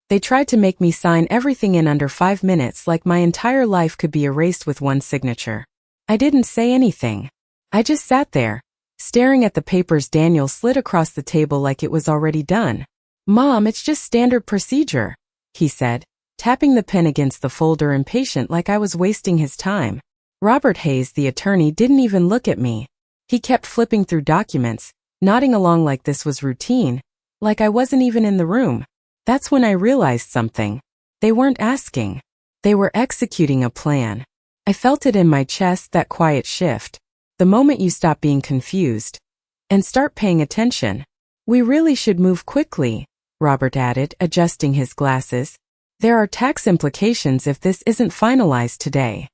They tried to make me sign everything in under 5 minutes, like my entire life could be erased with one signature. I didn't say anything. I just sat there, staring at the papers Daniel slid across the table like it was already done. "Mom, it's just standard procedure," he said, tapping the pen against the folder, impatient like I was wasting his time. Robert Hayes, the attorney, didn't even look at me. He kept flipping through documents, nodding along like this was routine, like I wasn't even in the room. That's when I realized something. They weren't asking. They were executing a plan. I felt it in my chest, that quiet shift. The moment you stop being confused and start paying attention. "We really should move quickly," Robert added, adjusting his glasses. "There are tax implications if this isn't finalized today."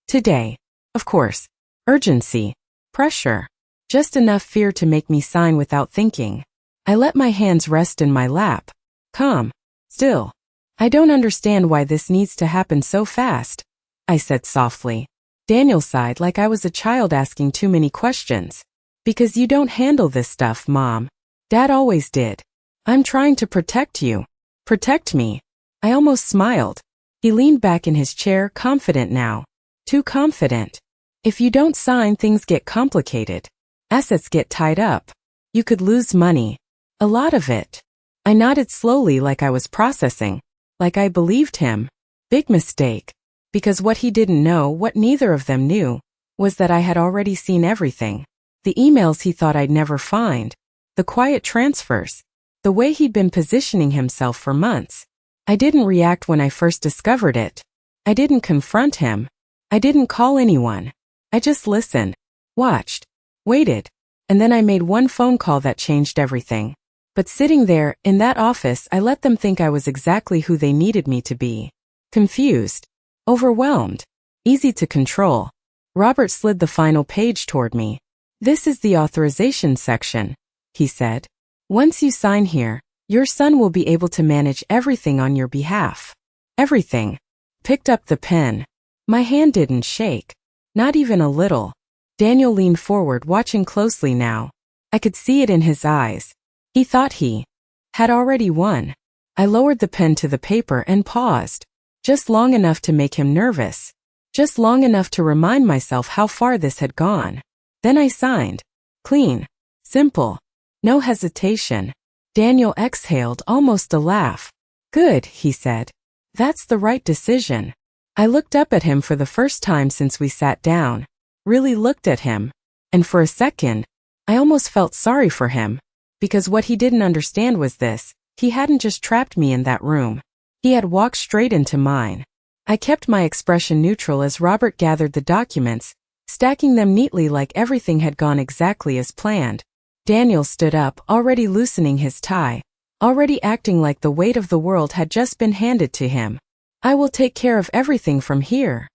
Today. Of course. Urgency. Pressure. Just enough fear to make me sign without thinking. I let my hands rest in my lap. Calm. Still. "I don't understand why this needs to happen so fast," I said softly. Daniel sighed like I was a child asking too many questions. "Because you don't handle this stuff, Mom. Dad always did. I'm trying to protect you." "Protect me?" I almost smiled. He leaned back in his chair, confident now. Too confident. "If you don't sign, things get complicated. Assets get tied up. You could lose money. A lot of it." I nodded slowly like I was processing, like I believed him. Big mistake. Because what he didn't know, what neither of them knew, was that I had already seen everything. The emails he thought I'd never find. The quiet transfers. The way he'd been positioning himself for months. I didn't react when I first discovered it. I didn't confront him. I didn't call anyone. I just listened, watched, waited, and then I made one phone call that changed everything. But sitting there, in that office, I let them think I was exactly who they needed me to be. Confused. Overwhelmed. Easy to control. Robert slid the final page toward me. "This is the authorization section," he said. "Once you sign here, your son will be able to manage everything on your behalf." Everything. Picked up the pen. My hand didn't shake. Not even a little. Daniel leaned forward, watching closely now. I could see it in his eyes. He thought he had already won. I lowered the pen to the paper and paused. Just long enough to make him nervous. Just long enough to remind myself how far this had gone. Then I signed. Clean. Simple. No hesitation. Daniel exhaled, almost a laugh. "Good," he said. "That's the right decision." I looked up at him for the first time since we sat down. Really looked at him. And for a second, I almost felt sorry for him. Because what he didn't understand was this: he hadn't just trapped me in that room. He had walked straight into mine. I kept my expression neutral as Robert gathered the documents, stacking them neatly like everything had gone exactly as planned. Daniel stood up, already loosening his tie, already acting like the weight of the world had just been handed to him. "I will take care of everything from here,"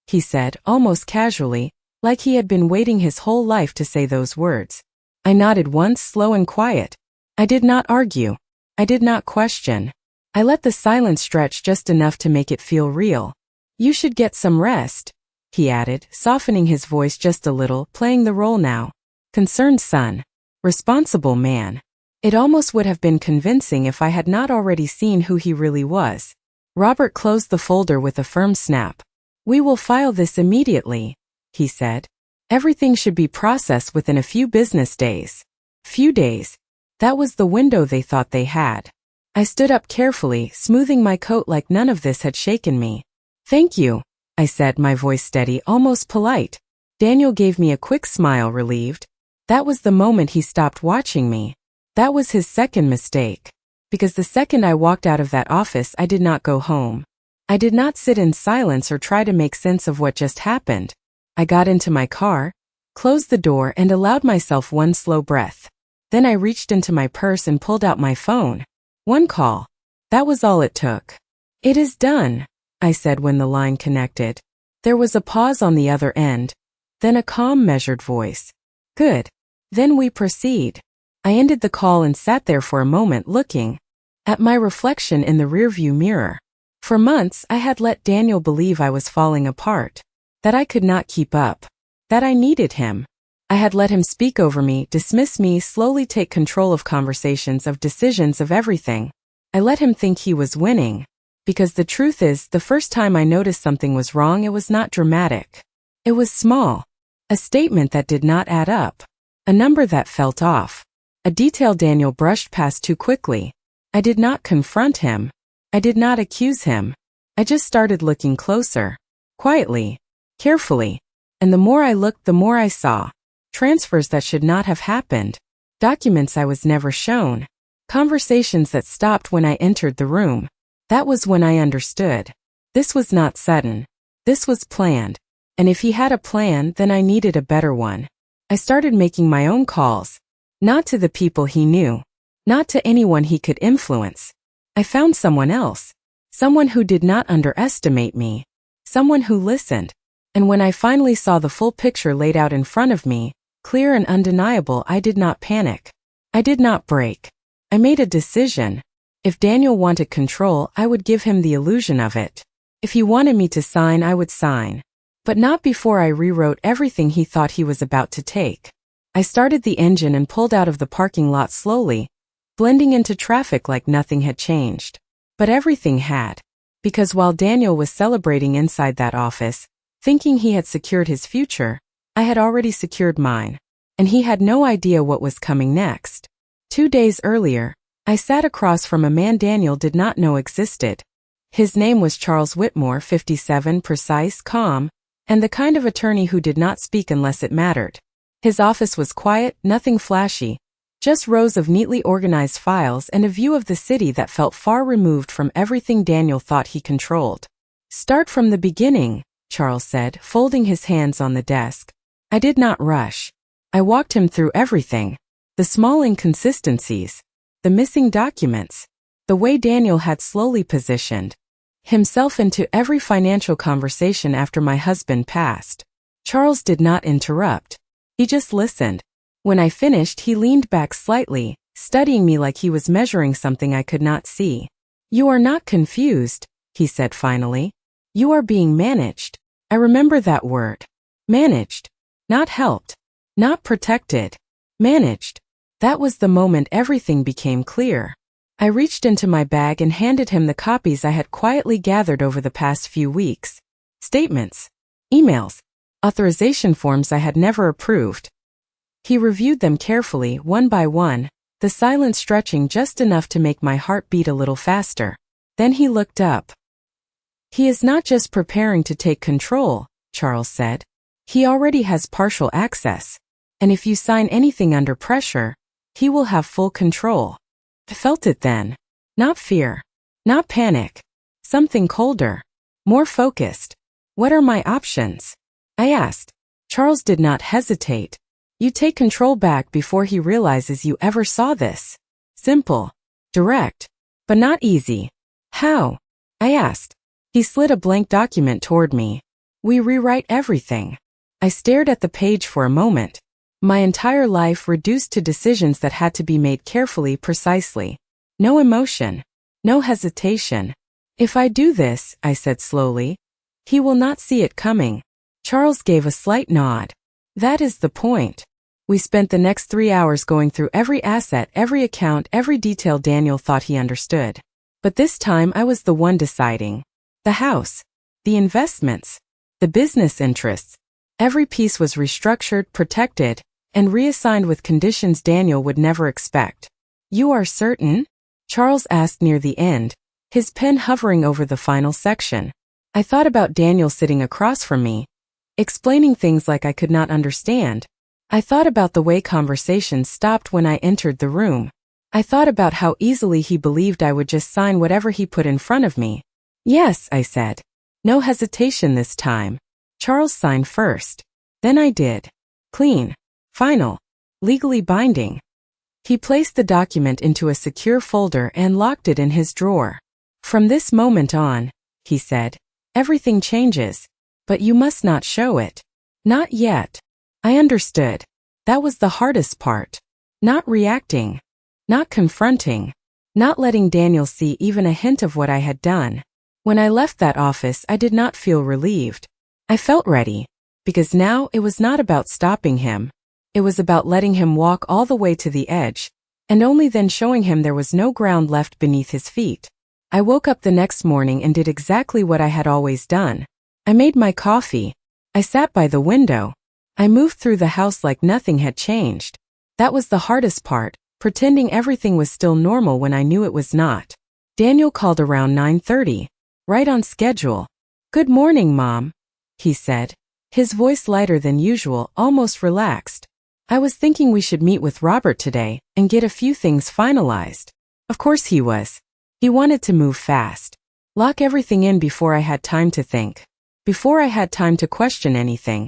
he said, almost casually, like he had been waiting his whole life to say those words. I nodded once, slow and quiet. I did not argue. I did not question. I let the silence stretch just enough to make it feel real. "You should get some rest," he added, softening his voice just a little, playing the role now. Concerned son. Responsible man. It almost would have been convincing if I had not already seen who he really was. Robert closed the folder with a firm snap. "We will file this immediately," he said. "Everything should be processed within a few business days." Few days. That was the window they thought they had. I stood up carefully, smoothing my coat like none of this had shaken me. "Thank you," I said, my voice steady, almost polite. Daniel gave me a quick smile, relieved. That was the moment he stopped watching me. That was his second mistake. Because the second I walked out of that office, I did not go home. I did not sit in silence or try to make sense of what just happened. I got into my car, closed the door, and allowed myself one slow breath. Then I reached into my purse and pulled out my phone. One call. That was all it took. "It is done," I said when the line connected. There was a pause on the other end, then a calm, measured voice. "Good. Then we proceed." I ended the call and sat there for a moment looking at my reflection in the rearview mirror. For months, I had let Daniel believe I was falling apart, that I could not keep up, that I needed him. I had let him speak over me, dismiss me, slowly take control of conversations, of decisions, of everything. I let him think he was winning. Because the truth is, the first time I noticed something was wrong, it was not dramatic. It was small. A statement that did not add up. A number that felt off. A detail Daniel brushed past too quickly. I did not confront him. I did not accuse him. I just started looking closer. Quietly. Carefully. And the more I looked, the more I saw. Transfers that should not have happened. Documents I was never shown. Conversations that stopped when I entered the room. That was when I understood. This was not sudden. This was planned. And if he had a plan, then I needed a better one. I started making my own calls. Not to the people he knew. Not to anyone he could influence. I found someone else. Someone who did not underestimate me. Someone who listened. And when I finally saw the full picture laid out in front of me, clear and undeniable, I did not panic. I did not break. I made a decision. If Daniel wanted control, I would give him the illusion of it. If he wanted me to sign, I would sign. But not before I rewrote everything he thought he was about to take. I started the engine and pulled out of the parking lot slowly, blending into traffic like nothing had changed. But everything had. Because while Daniel was celebrating inside that office, thinking he had secured his future, I had already secured mine. And he had no idea what was coming next. 2 days earlier, I sat across from a man Daniel did not know existed. His name was Charles Whitmore, 57, precise, calm, and the kind of attorney who did not speak unless it mattered. His office was quiet, nothing flashy, just rows of neatly organized files and a view of the city that felt far removed from everything Daniel thought he controlled. "Start from the beginning," Charles said, folding his hands on the desk. I did not rush. I walked him through everything. The small inconsistencies. The missing documents. The way Daniel had slowly positioned himself into every financial conversation after my husband passed. Charles did not interrupt. He just listened. When I finished, he leaned back slightly, studying me like he was measuring something I could not see. "You are not confused," he said finally. "You are being managed." I remember that word. Managed. Not helped. Not protected. Managed. That was the moment everything became clear. I reached into my bag and handed him the copies I had quietly gathered over the past few weeks. Statements. Emails. Authorization forms I had never approved. He reviewed them carefully, one by one, the silence stretching just enough to make my heart beat a little faster. Then he looked up. "He is not just preparing to take control," Charles said. "He already has partial access. And if you sign anything under pressure, he will have full control." I felt it then. Not fear. Not panic. Something colder. More focused. "What are my options?" I asked. Charles did not hesitate. "You take control back before he realizes you ever saw this." Simple. Direct. But not easy. "How?" I asked. He slid a blank document toward me. "We rewrite everything." I stared at the page for a moment. My entire life reduced to decisions that had to be made carefully, precisely. No emotion. No hesitation. "If I do this," I said slowly, "he will not see it coming." Charles gave a slight nod. "That is the point." We spent the next 3 hours going through every asset, every account, every detail Daniel thought he understood. But this time I was the one deciding. The house. The investments. The business interests. Every piece was restructured, protected, and reassigned with conditions Daniel would never expect. "You are certain?" Charles asked near the end, his pen hovering over the final section. I thought about Daniel sitting across from me, explaining things like I could not understand. I thought about the way conversations stopped when I entered the room. I thought about how easily he believed I would just sign whatever he put in front of me. "Yes," I said. No hesitation this time. Charles signed first. Then I did. Clean. Final. Legally binding. He placed the document into a secure folder and locked it in his drawer. "From this moment on," he said, "everything changes. But you must not show it." Not yet. I understood. That was the hardest part. Not reacting. Not confronting. Not letting Daniel see even a hint of what I had done. When I left that office, I did not feel relieved. I felt ready. Because now it was not about stopping him. It was about letting him walk all the way to the edge, and only then showing him there was no ground left beneath his feet. I woke up the next morning and did exactly what I had always done. I made my coffee. I sat by the window. I moved through the house like nothing had changed. That was the hardest part, pretending everything was still normal when I knew it was not. Daniel called around 9:30, right on schedule. "Good morning, Mom," he said, his voice lighter than usual, almost relaxed. "I was thinking we should meet with Robert today and get a few things finalized." Of course he was. He wanted to move fast. Lock everything in before I had time to think. Before I had time to question anything.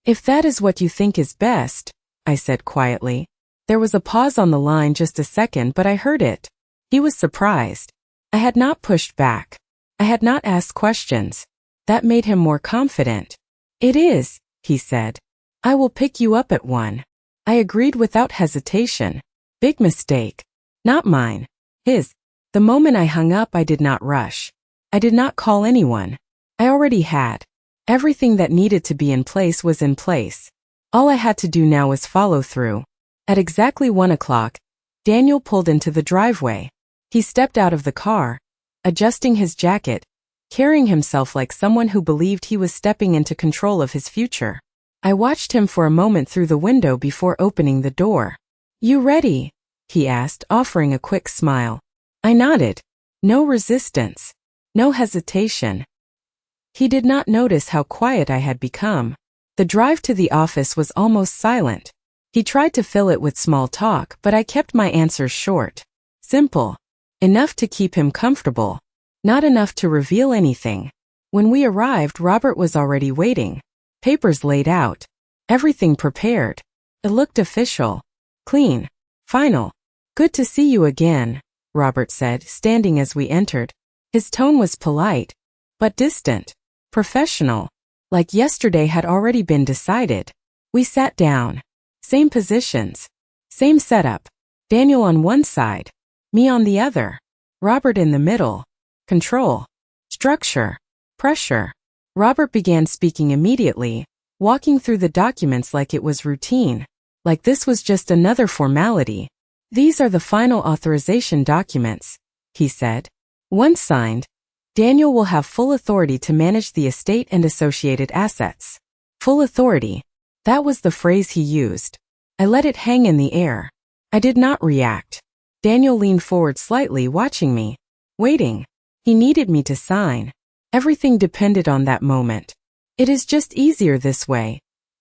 "If that is what you think is best," I said quietly. There was a pause on the line just a second, but I heard it. He was surprised. I had not pushed back. I had not asked questions. That made him more confident. "It is," he said. "I will pick you up at 1. I agreed without hesitation. Big mistake. Not mine. His. The moment I hung up, I did not rush. I did not call anyone. I already had. Everything that needed to be in place was in place. All I had to do now was follow through. At exactly 1 o'clock, Daniel pulled into the driveway. He stepped out of the car, adjusting his jacket, carrying himself like someone who believed he was stepping into control of his future. I watched him for a moment through the window before opening the door. "You ready?" he asked, offering a quick smile. I nodded. No resistance. No hesitation. He did not notice how quiet I had become. The drive to the office was almost silent. He tried to fill it with small talk, but I kept my answers short. Simple. Enough to keep him comfortable. Not enough to reveal anything. When we arrived, Robert was already waiting. Papers laid out. Everything prepared. It looked official. Clean. Final. "Good to see you again," Robert said, standing as we entered. His tone was polite, but distant. Professional. Like yesterday had already been decided. We sat down. Same positions. Same setup. Daniel on one side. Me on the other. Robert in the middle. Control. Structure. Pressure. Robert began speaking immediately, walking through the documents like it was routine. Like this was just another formality. "These are the final authorization documents," he said. "Once signed, Daniel will have full authority to manage the estate and associated assets." Full authority. That was the phrase he used. I let it hang in the air. I did not react. Daniel leaned forward slightly, watching me. Waiting. He needed me to sign. Everything depended on that moment. "It is just easier this way,"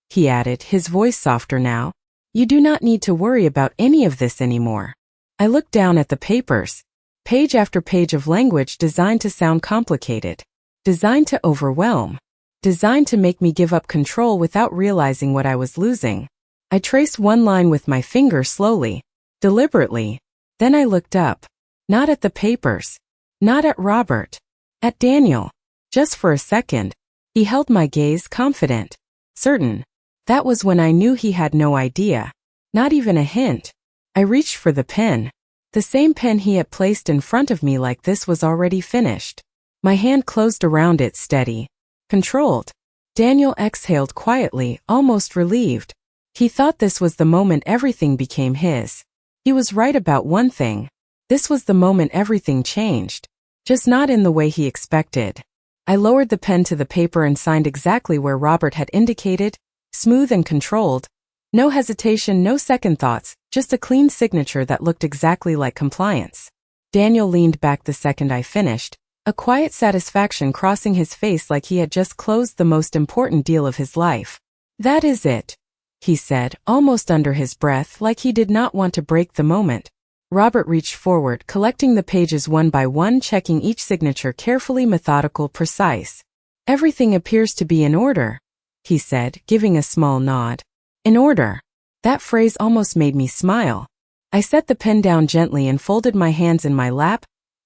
he added, his voice softer now. "You do not need to worry about any of this anymore." I looked down at the papers. Page after page of language designed to sound complicated. Designed to overwhelm. Designed to make me give up control without realizing what I was losing. I traced one line with my finger slowly, deliberately. Then I looked up. Not at the papers. Not at Robert. At Daniel. Just for a second. He held my gaze, confident. Certain. That was when I knew he had no idea. Not even a hint. I reached for the pen. The same pen he had placed in front of me like this was already finished. My hand closed around it, steady. Controlled. Daniel exhaled quietly, almost relieved. He thought this was the moment everything became his. He was right about one thing. This was the moment everything changed. Just not in the way he expected. I lowered the pen to the paper and signed exactly where Robert had indicated, smooth and controlled. No hesitation, no second thoughts, just a clean signature that looked exactly like compliance. Daniel leaned back the second I finished, a quiet satisfaction crossing his face like he had just closed the most important deal of his life. "That is it," he said, almost under his breath, like he did not want to break the moment. Robert reached forward, collecting the pages one by one, checking each signature carefully, methodical, precise. "Everything appears to be in order," he said, giving a small nod. In order. That phrase almost made me smile. I set the pen down gently and folded my hands in my lap,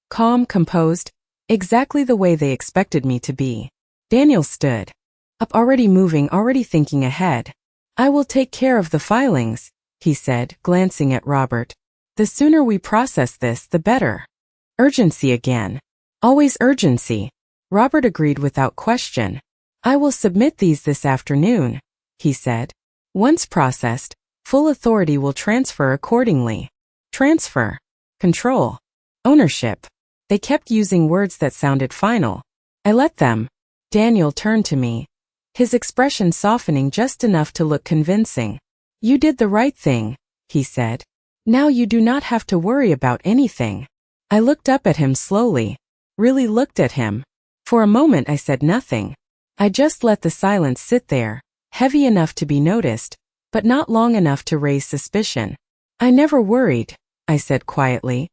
calm, composed, exactly the way they expected me to be. Daniel stood up, already moving, already thinking ahead. "I will take care of the filings," he said, glancing at Robert. "The sooner we process this, the better." Urgency again. Always urgency. Robert agreed without question. "I will submit these this afternoon," he said. "Once processed, full authority will transfer accordingly." Transfer. Control. Ownership. They kept using words that sounded final. I let them. Daniel turned to me, his expression softening just enough to look convincing. You did the right thing, he said. Now you do not have to worry about anything. I looked up at him slowly. Really looked at him. For a moment I said nothing. I just let the silence sit there, heavy enough to be noticed, but not long enough to raise suspicion. I never worried, I said quietly.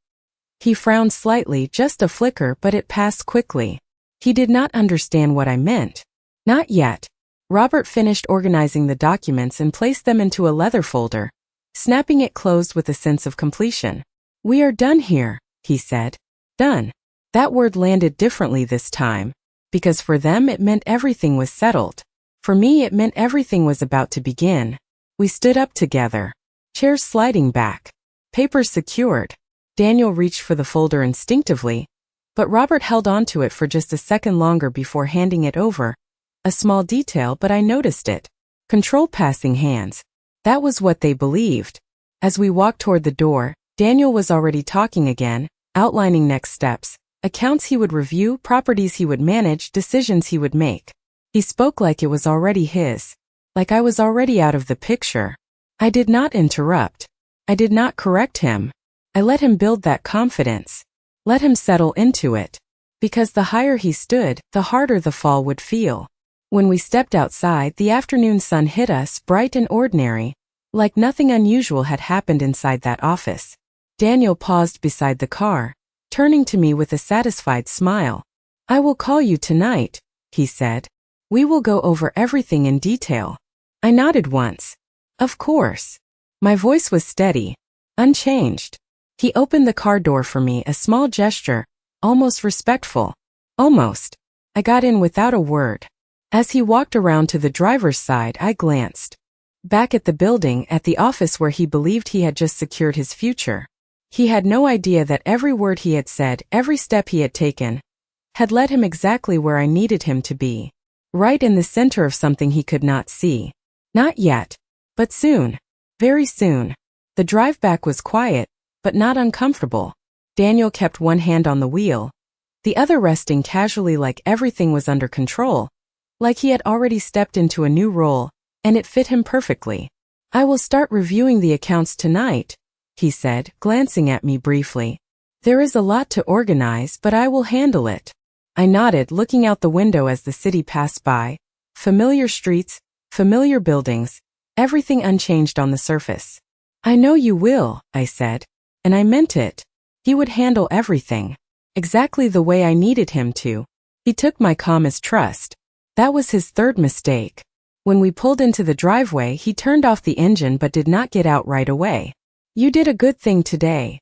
He frowned slightly, just a flicker, but it passed quickly. He did not understand what I meant. Not yet. Robert finished organizing the documents and placed them into a leather folder, snapping it closed with a sense of completion. We are done here, he said. Done. That word landed differently this time, because for them it meant everything was settled. For me it meant everything was about to begin. We stood up together. Chairs sliding back. Papers secured. Daniel reached for the folder instinctively, but Robert held on to it for just a second longer before handing it over. A small detail, but I noticed it. Control passing hands. That was what they believed. As we walked toward the door, Daniel was already talking again, outlining next steps, accounts he would review, properties he would manage, decisions he would make. He spoke like it was already his, like I was already out of the picture. I did not interrupt. I did not correct him. I let him build that confidence. Let him settle into it. Because the higher he stood, the harder the fall would feel. When we stepped outside, the afternoon sun hit us, bright and ordinary, like nothing unusual had happened inside that office. Daniel paused beside the car, turning to me with a satisfied smile. I will call you tonight, he said. We will go over everything in detail. I nodded once. Of course. My voice was steady, unchanged. He opened the car door for me, a small gesture, almost respectful. Almost. I got in without a word. As he walked around to the driver's side, I glanced. Back at the building, at the office where he believed he had just secured his future. He had no idea that every word he had said, every step he had taken, had led him exactly where I needed him to be. Right in the center of something he could not see. Not yet. But soon. Very soon. The drive back was quiet, but not uncomfortable. Daniel kept one hand on the wheel, the other resting casually, like everything was under control, like he had already stepped into a new role, and it fit him perfectly. I will start reviewing the accounts tonight, he said, glancing at me briefly. There is a lot to organize, but I will handle it. I nodded, looking out the window as the city passed by. Familiar streets, familiar buildings, everything unchanged on the surface. I know you will, I said. And I meant it. He would handle everything. Exactly the way I needed him to. He took my calm as trust. That was his third mistake. When we pulled into the driveway, he turned off the engine but did not get out right away. You did a good thing today,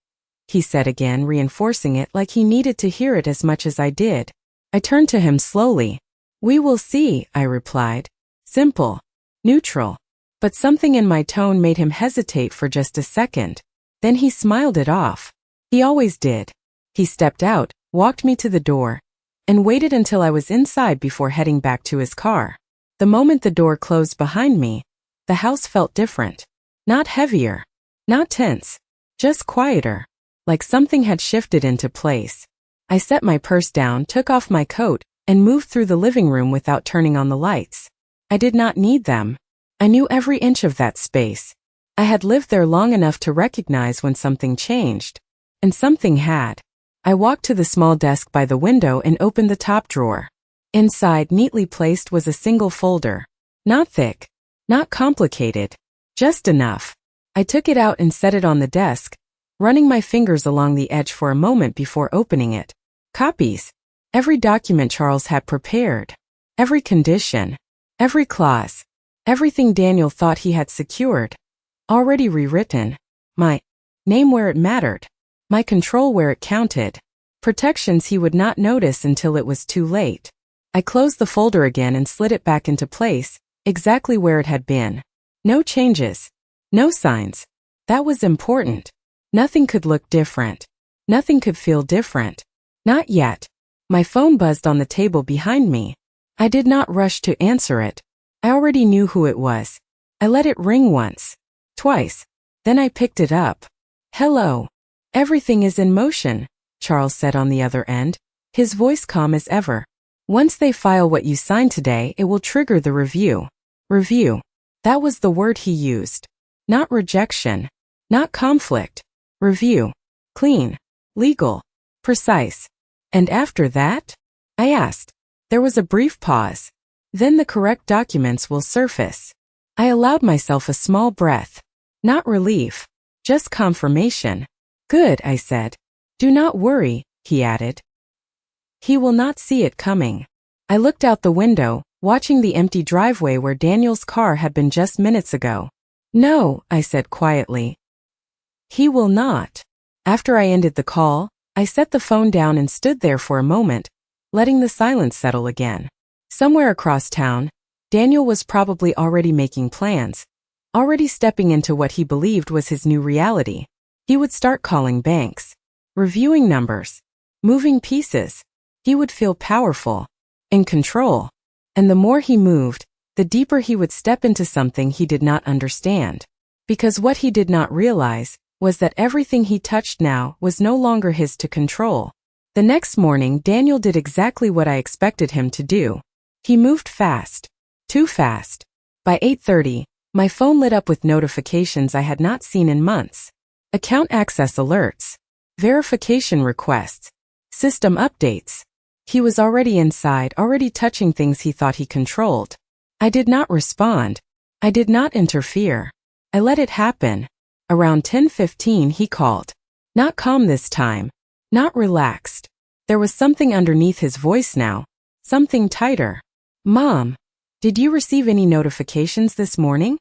he said again, reinforcing it like he needed to hear it as much as I did. I turned to him slowly. We will see, I replied. Simple. Neutral. But something in my tone made him hesitate for just a second. Then he smiled it off. He always did. He stepped out, walked me to the door, and waited until I was inside before heading back to his car. The moment the door closed behind me, the house felt different. Not heavier. Not tense. Just quieter. Like something had shifted into place. I set my purse down, took off my coat, and moved through the living room without turning on the lights. I did not need them. I knew every inch of that space. I had lived there long enough to recognize when something changed. And something had. I walked to the small desk by the window and opened the top drawer. Inside, neatly placed, was a single folder. Not thick. Not complicated. Just enough. I took it out and set it on the desk, running my fingers along the edge for a moment before opening it. Copies. Every document Charles had prepared. Every condition. Every clause. Everything Daniel thought he had secured. Already rewritten. My name where it mattered. My control where it counted. Protections he would not notice until it was too late. I closed the folder again and slid it back into place, exactly where it had been. No changes. No signs. That was important. Nothing could look different. Nothing could feel different. Not yet. My phone buzzed on the table behind me. I did not rush to answer it. I already knew who it was. I let it ring once. Twice. Then I picked it up. Hello. Everything is in motion, Charles said on the other end, his voice calm as ever. Once they file what you signed today, it will trigger the review. Review. That was the word he used. Not rejection. Not conflict. Review. Clean. Legal. Precise. And after that? I asked. There was a brief pause. Then the correct documents will surface. I allowed myself a small breath. Not relief. Just confirmation. Good, I said. Do not worry, he added. He will not see it coming. I looked out the window, watching the empty driveway where Daniel's car had been just minutes ago. No, I said quietly. He will not. After I ended the call, I set the phone down and stood there for a moment, letting the silence settle again. Somewhere across town, Daniel was probably already making plans, already stepping into what he believed was his new reality. He would start calling banks, reviewing numbers, moving pieces. He would feel powerful, in control. And the more he moved, the deeper he would step into something he did not understand. Because what he did not realize was that everything he touched now was no longer his to control. The next morning, Daniel did exactly what I expected him to do. He moved fast. Too fast. By 8:30, my phone lit up with notifications I had not seen in months. Account access alerts. Verification requests. System updates. He was already inside, already touching things he thought he controlled. I did not respond. I did not interfere. I let it happen. Around 10:15 he called. Not calm this time. Not relaxed. There was something underneath his voice now. Something tighter. Mom, did you receive any notifications this morning?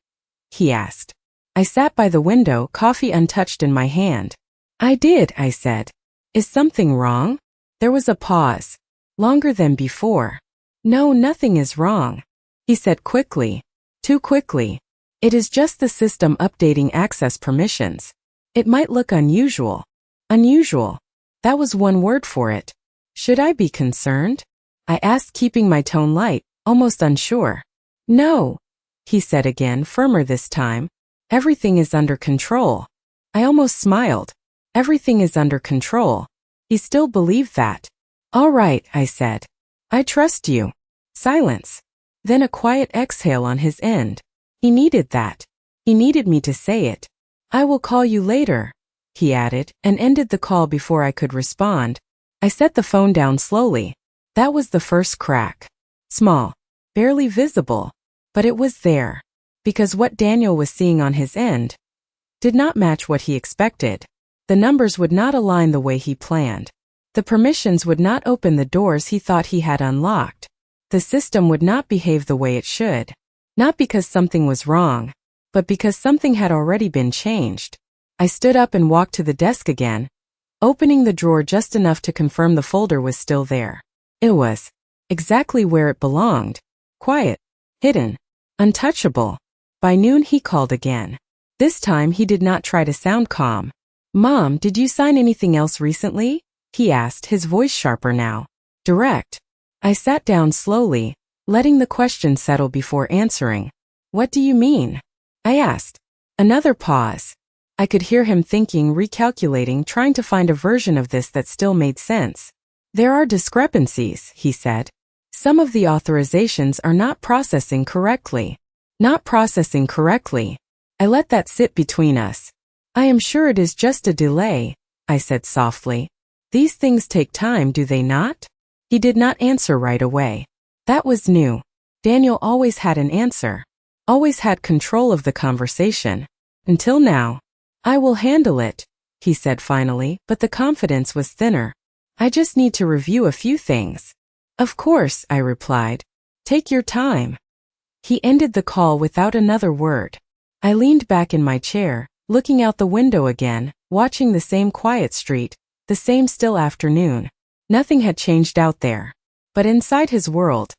He asked. I sat by the window, coffee untouched in my hand. I did, I said. Is something wrong? There was a pause. Longer than before. No, nothing is wrong, he said quickly. Too quickly. It is just the system updating access permissions. It might look unusual. Unusual. That was one word for it. Should I be concerned? I asked, keeping my tone light, almost unsure. No, he said again, firmer this time. Everything is under control. I almost smiled. Everything is under control. He still believed that. All right, I said. I trust you. Silence. Then a quiet exhale on his end. He needed that. He needed me to say it. I will call you later, he added, and ended the call before I could respond. I set the phone down slowly. That was the first crack. Small. Barely visible. But it was there. Because what Daniel was seeing on his end did not match what he expected. The numbers would not align the way he planned. The permissions would not open the doors he thought he had unlocked. The system would not behave the way it should. Not because something was wrong, but because something had already been changed. I stood up and walked to the desk again, opening the drawer just enough to confirm the folder was still there. It was exactly where it belonged. Quiet, hidden, untouchable. By noon he called again. This time he did not try to sound calm. Mom, did you sign anything else recently? He asked, his voice sharper now. Direct. I sat down slowly, letting the question settle before answering. What do you mean? I asked. Another pause. I could hear him thinking, recalculating, trying to find a version of this that still made sense. There are discrepancies, he said. Some of the authorizations are not processing correctly. Not processing correctly. I let that sit between us. I am sure it is just a delay, I said softly. These things take time, do they not? He did not answer right away. That was new. Daniel always had an answer. Always had control of the conversation. Until now. I will handle it, he said finally, but the confidence was thinner. I just need to review a few things. Of course, I replied. Take your time. He ended the call without another word. I leaned back in my chair, looking out the window again, watching the same quiet street, the same still afternoon. Nothing had changed out there. But inside his world,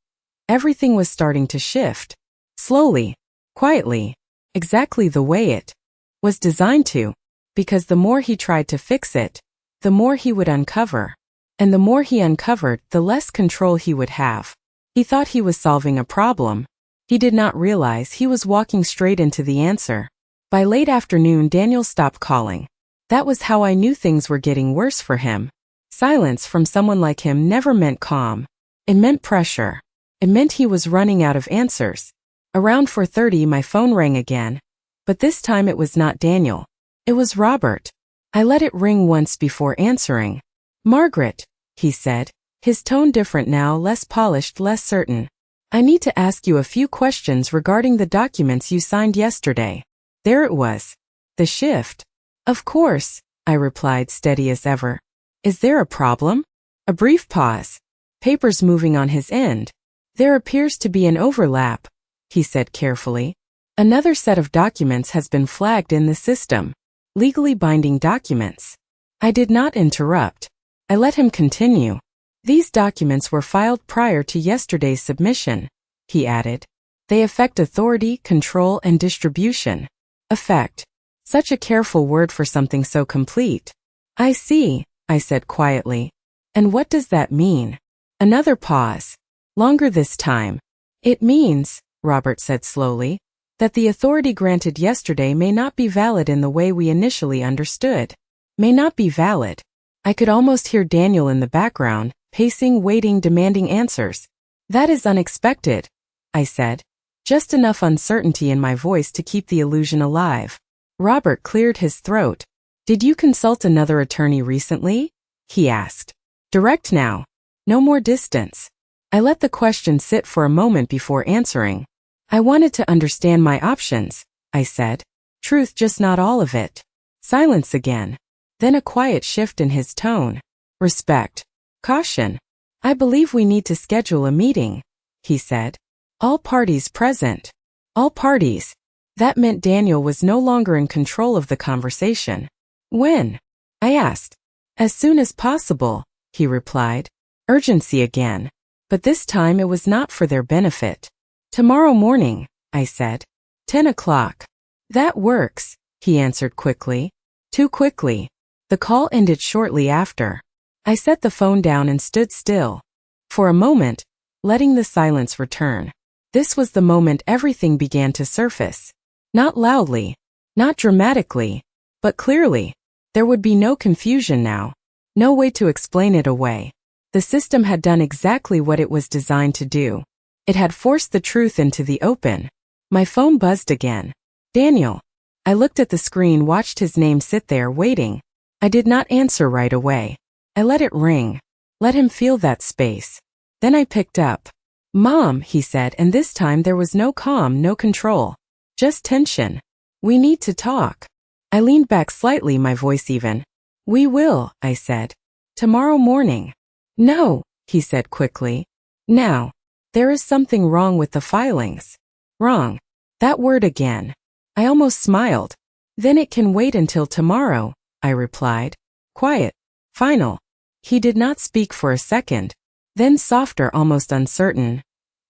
everything was starting to shift. Slowly, quietly, exactly the way it was designed to. Because the more he tried to fix it, the more he would uncover. And the more he uncovered, the less control he would have. He thought he was solving a problem. He did not realize he was walking straight into the answer. By late afternoon, Daniel stopped calling. That was how I knew things were getting worse for him. Silence from someone like him never meant calm. It meant pressure. It meant he was running out of answers. Around 4:30 my phone rang again, but this time it was not Daniel. It was Robert. I let it ring once before answering. "Margaret," he said, his tone different now, less polished, less certain. "I need to ask you a few questions regarding the documents you signed yesterday." There it was. The shift. "Of course," I replied, steady as ever. "Is there a problem?" A brief pause. Papers moving on his end. "There appears to be an overlap," he said carefully. "Another set of documents has been flagged in the system. Legally binding documents." I did not interrupt. I let him continue. "These documents were filed prior to yesterday's submission," he added. "They affect authority, control, and distribution." Effect. Such a careful word for something so complete. "I see," I said quietly. "And what does that mean?" Another pause. Longer this time. "It means," Robert said slowly, "that the authority granted yesterday may not be valid in the way we initially understood. May not be valid." I could almost hear Daniel in the background, pacing, waiting, demanding answers. "That is unexpected," I said. Just enough uncertainty in my voice to keep the illusion alive. Robert cleared his throat. "Did you consult another attorney recently?" he asked. Direct now. No more distance. I let the question sit for a moment before answering. "I wanted to understand my options," I said. "Truth, just not all of it." Silence again. Then a quiet shift in his tone. "Respect. Caution. I believe we need to schedule a meeting," he said. "All parties present." All parties. That meant Daniel was no longer in control of the conversation. "When?" I asked. "As soon as possible," he replied. Urgency again. But this time it was not for their benefit. "Tomorrow morning," I said. 10 o'clock. "That works," he answered quickly. Too quickly. The call ended shortly after. I set the phone down and stood still. For a moment, letting the silence return. This was the moment everything began to surface. Not loudly, not dramatically, but clearly. There would be no confusion now. No way to explain it away. The system had done exactly what it was designed to do. It had forced the truth into the open. My phone buzzed again. "Daniel." I looked at the screen, watched his name sit there, waiting. I did not answer right away. I let it ring. Let him feel that space. Then I picked up. "Mom," he said, and this time there was no calm, no control. Just tension. "We need to talk." I leaned back slightly, my voice even. "We will," I said. "Tomorrow morning." "No," he said quickly. "Now. There is something wrong with the filings." Wrong. That word again. I almost smiled. "Then it can wait until tomorrow," I replied. Quiet. Final. He did not speak for a second. Then softer, almost uncertain.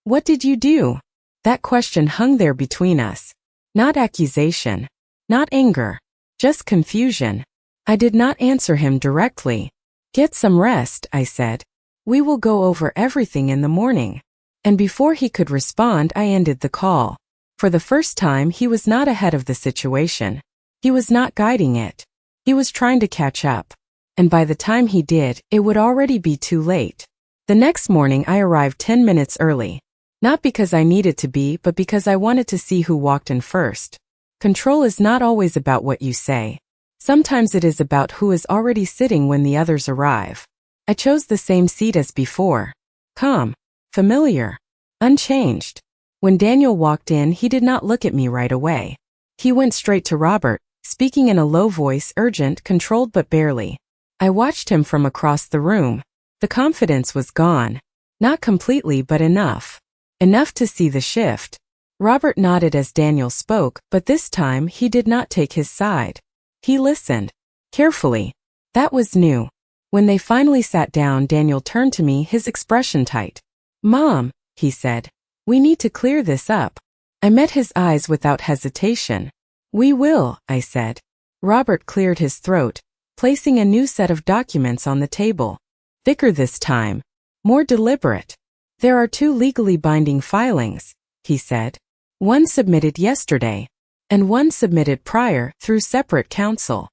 "What did you do?" That question hung there between us. Not accusation. Not anger. Just confusion. I did not answer him directly. "Get some rest," I said. "We will go over everything in the morning." And before he could respond, I ended the call. For the first time, he was not ahead of the situation. He was not guiding it. He was trying to catch up. And by the time he did, it would already be too late. The next morning, I arrived 10 minutes early. Not because I needed to be, but because I wanted to see who walked in first. Control is not always about what you say. Sometimes it is about who is already sitting when the others arrive. I chose the same seat as before. Calm. Familiar. Unchanged. When Daniel walked in, he did not look at me right away. He went straight to Robert, speaking in a low voice, urgent, controlled but barely. I watched him from across the room. The confidence was gone. Not completely, but enough. Enough to see the shift. Robert nodded as Daniel spoke, but this time he did not take his side. He listened. Carefully. That was new. When they finally sat down, Daniel turned to me, his expression tight. "Mom," he said. "We need to clear this up." I met his eyes without hesitation. "We will," I said. Robert cleared his throat, placing a new set of documents on the table. Thicker this time. More deliberate. "There are 2 legally binding filings," he said. "One submitted yesterday, and one submitted prior through separate counsel."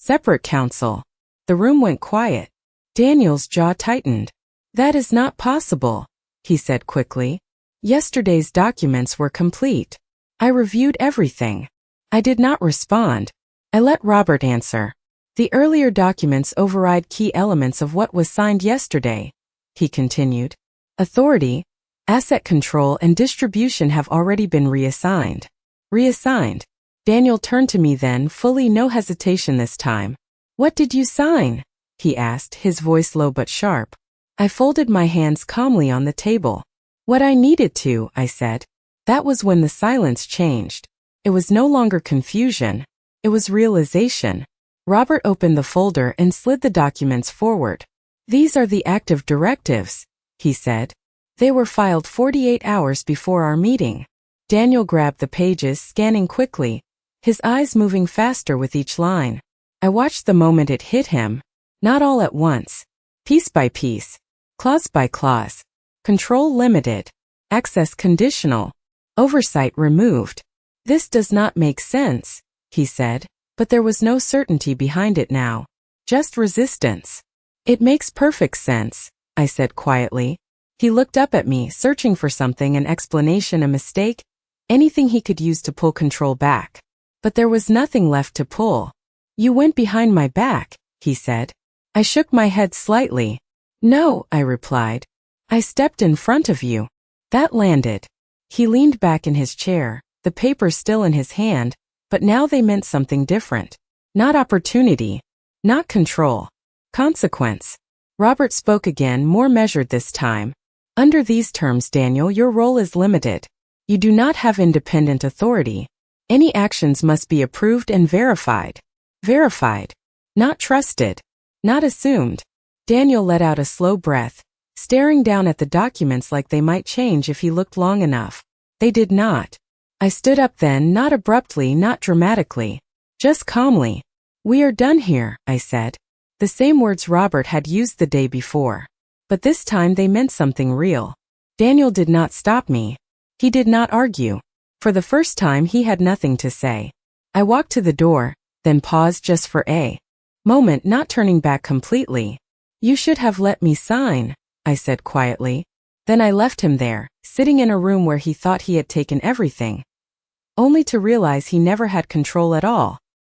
Separate counsel. The room went quiet. Daniel's jaw tightened. That is not possible, he said quickly. Yesterday's documents were complete. I reviewed everything. I did not respond. I let Robert answer. The earlier documents override key elements of what was signed yesterday, he continued. Authority, asset control and distribution have already been reassigned. Reassigned. Daniel turned to me then, fully no hesitation this time. What did you sign? He asked, his voice low but sharp. I folded my hands calmly on the table. What I needed to, I said. That was when the silence changed. It was no longer confusion. It was realization. Robert opened the folder and slid the documents forward. These are the active directives, he said. They were filed 48 hours before our meeting. Daniel grabbed the pages, scanning quickly, his eyes moving faster with each line. I watched the moment it hit him. Not all at once. Piece by piece. Clause by clause. Control limited. Access conditional. Oversight removed. This does not make sense, he said, but there was no certainty behind it now. Just resistance. It makes perfect sense, I said quietly. He looked up at me, searching for something, an explanation, a mistake, anything he could use to pull control back. But there was nothing left to pull. You went behind my back, he said. I shook my head slightly. No, I replied. I stepped in front of you. That landed. He leaned back in his chair, the papers still in his hand, but now they meant something different. Not opportunity. Not control. Consequence. Robert spoke again, more measured this time. Under these terms, Daniel, your role is limited. You do not have independent authority. Any actions must be approved and verified. Verified. Not trusted. Not assumed. Daniel let out a slow breath, staring down at the documents like they might change if he looked long enough. They did not. I stood up then, not abruptly, not dramatically. Just calmly. We are done here, I said. The same words Robert had used the day before. But this time they meant something real. Daniel did not stop me. He did not argue. For the first time he had nothing to say. I walked to the door, then paused just for a moment, not turning back completely. You should have let me sign, I said quietly. Then I left him there, sitting in a room where he thought he had taken everything, only to realize he never had control at all.